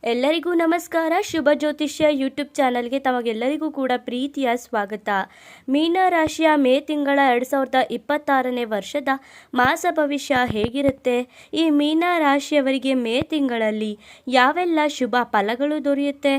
ಎಲ್ಲರಿಗೂ ನಮಸ್ಕಾರ. ಶುಭ ಜ್ಯೋತಿಷ್ಯ ಯೂಟ್ಯೂಬ್ ಚಾನಲ್ಗೆ ತಮಗೆಲ್ಲರಿಗೂ ಕೂಡ ಪ್ರೀತಿಯ ಸ್ವಾಗತ. ಮೀನ ರಾಶಿಯ ಮೇ ತಿಂಗಳ 2026ನೇ ವರ್ಷದ ಮಾಸ ಭವಿಷ್ಯ ಹೇಗಿರುತ್ತೆ? ಈ ಮೀನ ರಾಶಿಯವರಿಗೆ ಮೇ ತಿಂಗಳಲ್ಲಿ ಯಾವೆಲ್ಲ ಶುಭ ಫಲಗಳು ದೊರೆಯುತ್ತೆ,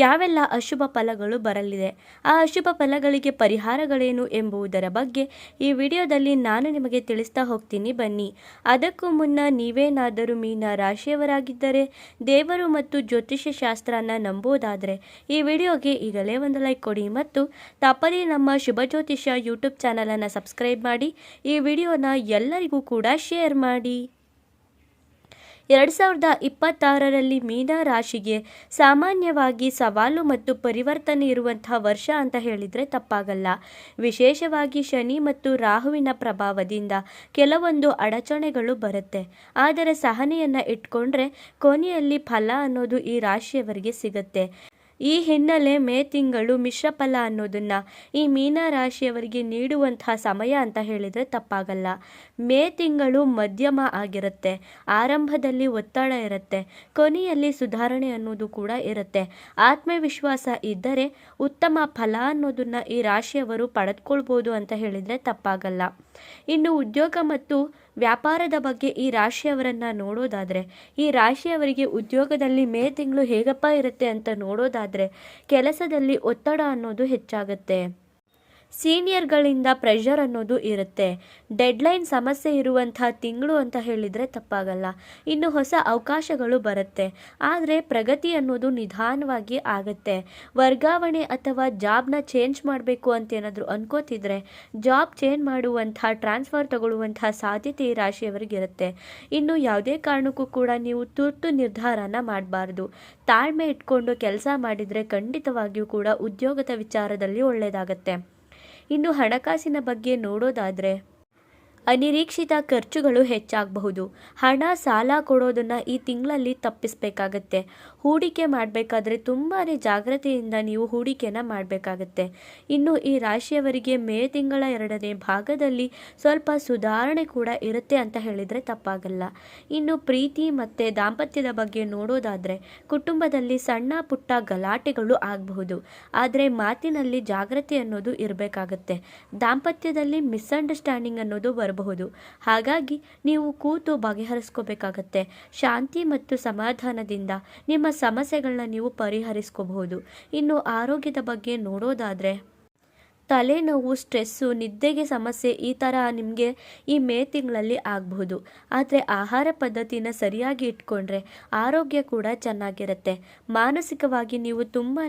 ಯಾವೆಲ್ಲ ಅಶುಭ ಫಲಗಳು ಬರಲಿದೆ, ಆ ಅಶುಭ ಫಲಗಳಿಗೆ ಪರಿಹಾರಗಳೇನು ಎಂಬುದರ ಬಗ್ಗೆ ಈ ವಿಡಿಯೋದಲ್ಲಿ ನಾನು ನಿಮಗೆ ತಿಳಿಸ್ತಾ ಹೋಗ್ತೀನಿ. ಬನ್ನಿ. ಅದಕ್ಕೂ ಮುನ್ನ ನೀವೇನಾದರೂ ಮೀನ ರಾಶಿಯವರಾಗಿದ್ದರೆ ದೇವರು ಮತ್ತು ಜ್ಯೋತಿಷ್ಯ ಶಾಸ್ತ್ರನ ನಂಬೋದಾದರೆ ಈ ವಿಡಿಯೋಗೆ ಈಗಲೇ ಒಂದು ಲೈಕ್ ಕೊಡಿ ಮತ್ತು ತಪ್ಪದೇ ನಮ್ಮ ಶುಭ ಜ್ಯೋತಿಷ್ಯ ಯೂಟ್ಯೂಬ್ ಚಾನಲನ್ನು ಸಬ್ಸ್ಕ್ರೈಬ್ ಮಾಡಿ ಈ ವಿಡಿಯೋನ ಎಲ್ಲರಿಗೂ ಕೂಡ ಶೇರ್ ಮಾಡಿ. 2026ರಲ್ಲಿ ಮೀನ ರಾಶಿಗೆ ಸಾಮಾನ್ಯವಾಗಿ ಸವಾಲು ಮತ್ತು ಪರಿವರ್ತನೆ ಇರುವಂತಹ ವರ್ಷ ಅಂತ ಹೇಳಿದರೆ ತಪ್ಪಾಗಲ್ಲ. ವಿಶೇಷವಾಗಿ ಶನಿ ಮತ್ತು ರಾಹುವಿನ ಪ್ರಭಾವದಿಂದ ಕೆಲವೊಂದು ಅಡಚಣೆಗಳು ಬರುತ್ತೆ. ಆದರೆ ಸಹನೆಯನ್ನು ಇಟ್ಕೊಂಡ್ರೆ ಕೊನೆಯಲ್ಲಿ ಫಲ ಅನ್ನೋದು ಈ ರಾಶಿಯವರಿಗೆ ಸಿಗುತ್ತೆ. ಈ ಹಿನ್ನೆಲೆ ಮೇ ತಿಂಗಳು ಮಿಶ್ರ ಫಲ ಅನ್ನೋದನ್ನು ಈ ಮೀನ ರಾಶಿಯವರಿಗೆ ನೀಡುವಂತಹ ಸಮಯ ಅಂತ ಹೇಳಿದರೆ ತಪ್ಪಾಗಲ್ಲ. ಮೇ ತಿಂಗಳು ಮಧ್ಯಮ ಆಗಿರುತ್ತೆ. ಆರಂಭದಲ್ಲಿ ಒತ್ತಡ ಇರುತ್ತೆ, ಕೊನೆಯಲ್ಲಿ ಸುಧಾರಣೆ ಅನ್ನೋದು ಕೂಡ ಇರುತ್ತೆ. ಆತ್ಮವಿಶ್ವಾಸ ಇದ್ದರೆ ಉತ್ತಮ ಫಲ ಅನ್ನೋದನ್ನು ಈ ರಾಶಿಯವರು ಪಡೆದುಕೊಳ್ಬೋದು ಅಂತ ಹೇಳಿದರೆ ತಪ್ಪಾಗಲ್ಲ. ಇನ್ನು ಉದ್ಯೋಗ ಮತ್ತು ವ್ಯಾಪಾರದ ಬಗ್ಗೆ ಈ ರಾಶಿಯವರನ್ನು ನೋಡೋದಾದರೆ ಈ ರಾಶಿಯವರಿಗೆ ಉದ್ಯೋಗದಲ್ಲಿ ಮೇ ತಿಂಗಳು ಹೇಗಪ್ಪ ಇರುತ್ತೆ ಅಂತ ನೋಡೋದಾದರೆ ಕೆಲಸದಲ್ಲಿ ಒತ್ತಡ ಅನ್ನೋದು ಹೆಚ್ಚಾಗುತ್ತೆ. ಸೀನಿಯರ್ಗಳಿಂದ ಪ್ರೆಷರ್ ಅನ್ನೋದು ಇರುತ್ತೆ. ಡೆಡ್ಲೈನ್ ಸಮಸ್ಯೆ ಇರುವಂಥ ತಿಂಗಳು ಅಂತ ಹೇಳಿದರೆ ತಪ್ಪಾಗಲ್ಲ. ಇನ್ನು ಹೊಸ ಅವಕಾಶಗಳು ಬರುತ್ತೆ, ಆದರೆ ಪ್ರಗತಿ ಅನ್ನೋದು ನಿಧಾನವಾಗಿ ಆಗುತ್ತೆ. ವರ್ಗಾವಣೆ ಅಥವಾ ಜಾಬ್ನ ಚೇಂಜ್ ಮಾಡಬೇಕು ಅಂತ ಏನಾದರೂ ಅನ್ಕೋತಿದ್ರೆ ಜಾಬ್ ಚೇಂಜ್ ಮಾಡುವಂಥ ಟ್ರಾನ್ಸ್ಫರ್ ತಗೊಳ್ಳುವಂಥ ಸಾಧ್ಯತೆ ಈ ರಾಶಿಯವರಿಗಿರುತ್ತೆ. ಇನ್ನು ಯಾವುದೇ ಕಾರಣಕ್ಕೂ ಕೂಡ ನೀವು ತುರ್ತು ನಿರ್ಧಾರನ ಮಾಡಬಾರ್ದು. ತಾಳ್ಮೆ ಇಟ್ಕೊಂಡು ಕೆಲಸ ಮಾಡಿದರೆ ಖಂಡಿತವಾಗಿಯೂ ಕೂಡ ಉದ್ಯೋಗದ ವಿಚಾರದಲ್ಲಿ ಒಳ್ಳೆಯದಾಗತ್ತೆ. ಇನ್ನು ಹಣಕಾಸಿನ ಬಗ್ಗೆ ನೋಡೋದಾದರೆ ಅನಿರೀಕ್ಷಿತ ಖರ್ಚುಗಳು ಹೆಚ್ಚಾಗಬಹುದು. ಹಣ ಸಾಲ ಕೊಡೋದನ್ನು ಈ ತಿಂಗಳಲ್ಲಿ ತಪ್ಪಿಸಬೇಕಾಗತ್ತೆ. ಹೂಡಿಕೆ ಮಾಡಬೇಕಾದ್ರೆ ತುಂಬಾ ಜಾಗ್ರತೆಯಿಂದ ನೀವು ಹೂಡಿಕೆನ ಮಾಡಬೇಕಾಗತ್ತೆ. ಇನ್ನು ಈ ರಾಶಿಯವರಿಗೆ ಮೇ ತಿಂಗಳ 2ನೇ ಭಾಗದಲ್ಲಿ ಸ್ವಲ್ಪ ಸುಧಾರಣೆ ಕೂಡ ಇರುತ್ತೆ ಅಂತ ಹೇಳಿದರೆ ತಪ್ಪಾಗಲ್ಲ. ಇನ್ನು ಪ್ರೀತಿ ಮತ್ತು ದಾಂಪತ್ಯದ ಬಗ್ಗೆ ನೋಡೋದಾದರೆ ಕುಟುಂಬದಲ್ಲಿ ಸಣ್ಣ ಪುಟ್ಟ ಗಲಾಟೆಗಳು ಆಗಬಹುದು, ಆದರೆ ಮಾತಿನಲ್ಲಿ ಜಾಗ್ರತೆ ಅನ್ನೋದು ಇರಬೇಕಾಗತ್ತೆ. ದಾಂಪತ್ಯದಲ್ಲಿ ಮಿಸ್ಅಂಡರ್ಸ್ಟ್ಯಾಂಡಿಂಗ್ ಅನ್ನೋದು ಬರಬಹುದು. ಹಾಗಾಗಿ ನೀವು ಕೂತು ಬಗೆಹರಿಸ್ಕೋಬೇಕಾಗತ್ತೆ. ಶಾಂತಿ ಮತ್ತು ಸಮಾಧಾನದಿಂದ ನಿಮ್ಮ ಸಮಸ್ಯೆಗಳನ್ನ ನೀವು ಪರಿಹರಿಸ್ಕೋಬಹುದು. ಇನ್ನು ಆರೋಗ್ಯದ ಬಗ್ಗೆ ನೋಡೋದಾದರೆ ತಲೆನೋವು, ಸ್ಟ್ರೆಸ್ಸು, ನಿದ್ದೆಗೆ ಸಮಸ್ಯೆ ಈ ಥರ ನಿಮಗೆ ಈ ಮೇ ತಿಂಗಳಲ್ಲಿ ಆಗಬಹುದು. ಆದರೆ ಆಹಾರ ಪದ್ಧತಿನ ಸರಿಯಾಗಿ ಇಟ್ಕೊಂಡ್ರೆ ಆರೋಗ್ಯ ಕೂಡ ಚೆನ್ನಾಗಿರುತ್ತೆ. ಮಾನಸಿಕವಾಗಿ ನೀವು ತುಂಬಾ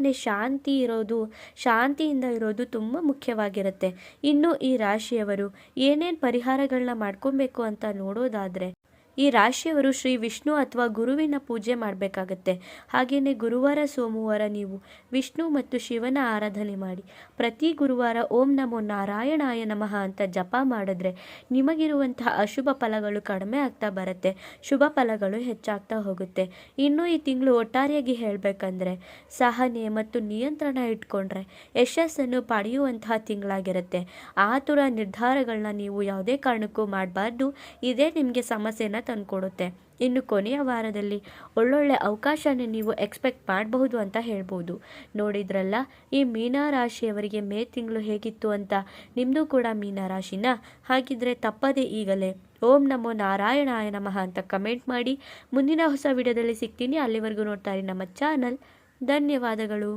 ಶಾಂತಿಯಿಂದ ಇರೋದು ತುಂಬ ಮುಖ್ಯವಾಗಿರುತ್ತೆ. ಇನ್ನು ಈ ರಾಶಿಯವರು ಏನೇನು ಪರಿಹಾರಗಳನ್ನ ಮಾಡ್ಕೊಬೇಕು ಅಂತ ನೋಡೋದಾದರೆ ಈ ರಾಶಿಯವರು ಶ್ರೀ ವಿಷ್ಣು ಅಥವಾ ಗುರುವಿನ ಪೂಜೆ ಮಾಡಬೇಕಾಗತ್ತೆ. ಹಾಗೆಯೇ ಗುರುವಾರ ಸೋಮವಾರ ನೀವು ವಿಷ್ಣು ಮತ್ತು ಶಿವನ ಆರಾಧನೆ ಮಾಡಿ. ಪ್ರತಿ ಗುರುವಾರ ಓಂ ನಮೋ ನಾರಾಯಣಾಯ ನಮಃ ಅಂತ ಜಪ ಮಾಡಿದ್ರೆ ನಿಮಗಿರುವಂತಹ ಅಶುಭ ಫಲಗಳು ಕಡಿಮೆ ಆಗ್ತಾ ಬರುತ್ತೆ, ಶುಭ ಫಲಗಳು ಹೆಚ್ಚಾಗ್ತಾ ಹೋಗುತ್ತೆ. ಇನ್ನು ಈ ತಿಂಗಳು ಒಟ್ಟಾರೆಯಾಗಿ ಹೇಳಬೇಕಂದ್ರೆ ಸಹನೆ ಮತ್ತು ನಿಯಂತ್ರಣ ಇಟ್ಕೊಂಡ್ರೆ ಯಶಸ್ಸನ್ನು ಪಡೆಯುವಂತಹ ತಿಂಗಳಾಗಿರುತ್ತೆ. ಆತುರ ನಿರ್ಧಾರಗಳನ್ನ ನೀವು ಯಾವುದೇ ಕಾರಣಕ್ಕೂ ಮಾಡಬಾರ್ದು. ಇದೇ ನಿಮಗೆ ಸಮಸ್ಯೆನ ತಂದುಕೊಡುತ್ತೆ. ಇನ್ನು ಕೊನೆಯ ವಾರದಲ್ಲಿ ಒಳ್ಳೊಳ್ಳೆ ಅವಕಾಶನ ನೀವು ಎಕ್ಸ್ಪೆಕ್ಟ್ ಮಾಡಬಹುದು ಅಂತ ಹೇಳ್ಬೋದು. ನೋಡಿದ್ರಲ್ಲ ಈ ಮೀನ ರಾಶಿಯವರಿಗೆ ಮೇ ತಿಂಗಳು ಹೇಗಿತ್ತು ಅಂತ. ನಿಮ್ಮದು ಕೂಡ ಮೀನ ರಾಶಿನ? ಹಾಗಿದ್ರೆ ತಪ್ಪದೇ ಈಗಲೇ ಓಂ ನಮೋ ನಾರಾಯಣಾಯ ನಮಃ ಅಂತ ಕಮೆಂಟ್ ಮಾಡಿ. ಮುಂದಿನ ಹೊಸ ವಿಡಿಯೋದಲ್ಲಿ ಸಿಗ್ತೀನಿ. ಅಲ್ಲಿವರೆಗೂ ನೋಡ್ತಾ ಇರಿ ನಮ್ಮ ಚಾನಲ್. ಧನ್ಯವಾದಗಳು.